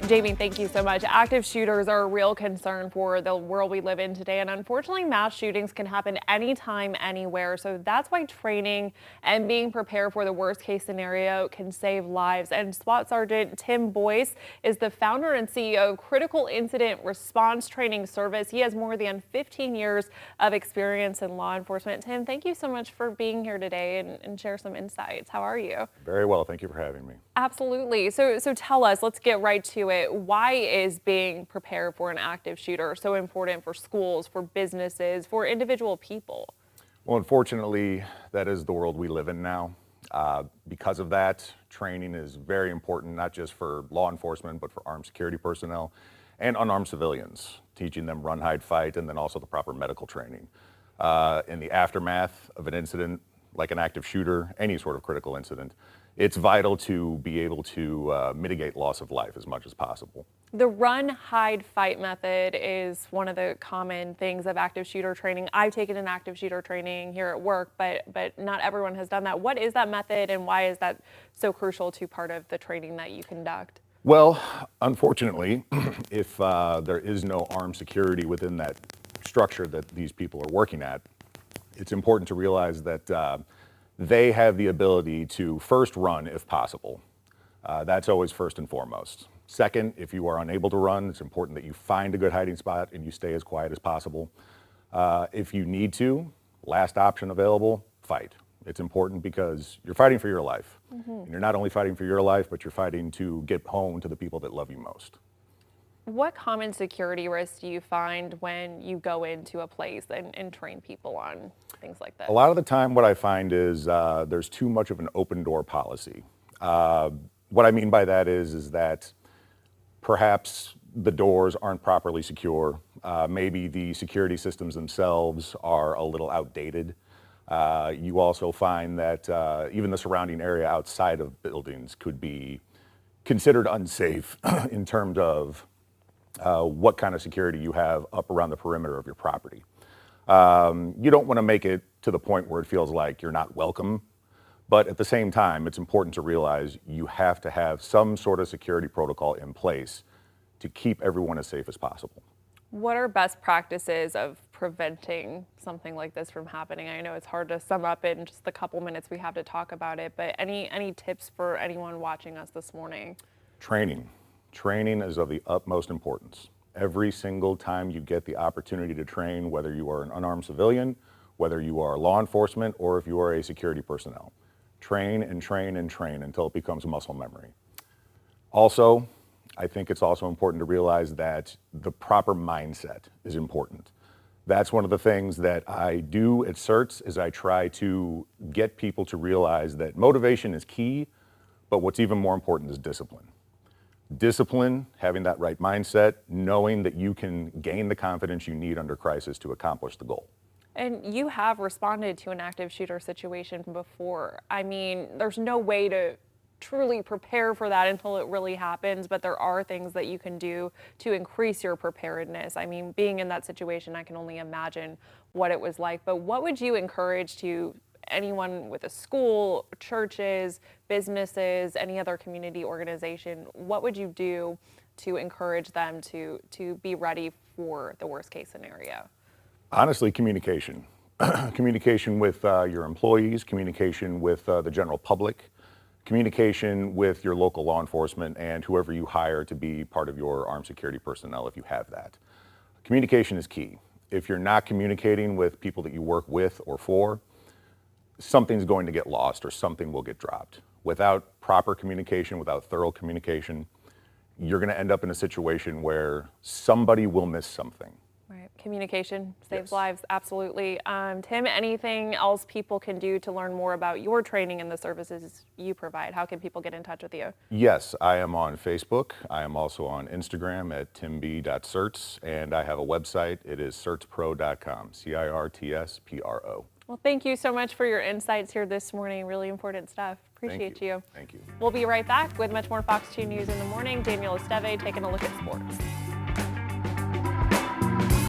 Jamie, thank you so much. Active shooters are a real concern for the world we live in today, and unfortunately mass shootings can happen anytime, anywhere. So that's why training and being prepared for the worst case scenario can save lives. And SWAT Sergeant Tim Boyce is the founder and CEO of Critical Incident Response Training Service. He has more than 15 years of experience in law enforcement. Tim, thank you so much for being here today and share some insights. How are you? Very well. Thank you for having me. Absolutely. So tell us, let's get right to it. Why is being prepared for an active shooter so important for schools, for businesses, for individual people? Well, unfortunately, that is the world we live in now. Because of that, training is very important, not just for law enforcement, but for armed security personnel and unarmed civilians, teaching them run, hide, fight, and then also the proper medical training. In the aftermath of an incident, like an active shooter, any sort of critical incident, it's vital to be able to mitigate loss of life as much as possible. The run, hide, fight method is one of the common things of active shooter training. I've taken an active shooter training here at work, but not everyone has done that. What is that method, and why is that so crucial to part of the training that you conduct? Well, unfortunately, if there is no armed security within that structure that these people are working at, it's important to realize that they have the ability to first run if possible. That's always first and foremost. Second, if you are unable to run, it's important that you find a good hiding spot and you stay as quiet as possible. If you need to, last option available, fight. It's important because you're fighting for your life. And you're not only fighting for your life, but you're fighting to get home to the people that love you most. What common security risks do you find when you go into a place and train people on things like that? A lot of the time what I find is there's too much of an open door policy. What I mean by that is that perhaps the doors aren't properly secure. Maybe the security systems themselves are a little outdated. You also find that even the surrounding area outside of buildings could be considered unsafe in terms of what kind of security you have up around the perimeter of your property. You don't want to make it to the point where it feels like you're not welcome, but at the same time, it's important to realize you have to have some sort of security protocol in place to keep everyone as safe as possible. What are best practices of preventing something like this from happening? I know it's hard to sum up in just the couple minutes we have to talk about it, but any tips for anyone watching us this morning? Training. Training is of the utmost importance. Every single time you get the opportunity to train, whether you are an unarmed civilian, whether you are law enforcement, or if you are a security personnel, train and train and train until it becomes muscle memory. Also, I think it's also important to realize that the proper mindset is important. That's one of the things that I do at CERTS is I try to get people to realize that motivation is key, but what's even more important is discipline. Discipline, having that right mindset, knowing that you can gain the confidence you need under crisis to accomplish the goal. And you have responded to an active shooter situation before. I mean, there's no way to truly prepare for that until it really happens, but there are things that you can do to increase your preparedness. I mean, being in that situation, I can only imagine what it was like. But what would you encourage to anyone with a school, churches, businesses, any other community organization? What would you do to encourage them to be ready for the worst case scenario? Honestly, communication. Communication with your employees, communication with the general public, communication with your local law enforcement and whoever you hire to be part of your armed security personnel if you have that. Communication is key. If you're not communicating with people that you work with or for, something's going to get lost or something will get dropped. Without proper communication, without thorough communication, you're going to end up in a situation where somebody will miss something. Right. Communication saves Yes. lives. Absolutely. Tim, anything else people can do to learn more about your training and the services you provide? How can people get in touch with you? Yes, I am on Facebook. I am also on Instagram at timb.certs, and I have a website. It is certspro.com, CIRTSPRO. Well, thank you so much for your insights here this morning. Really important stuff. Appreciate you. Thank you. We'll be right back with much more Fox 2 News in the morning. Daniel Esteve taking a look at sports.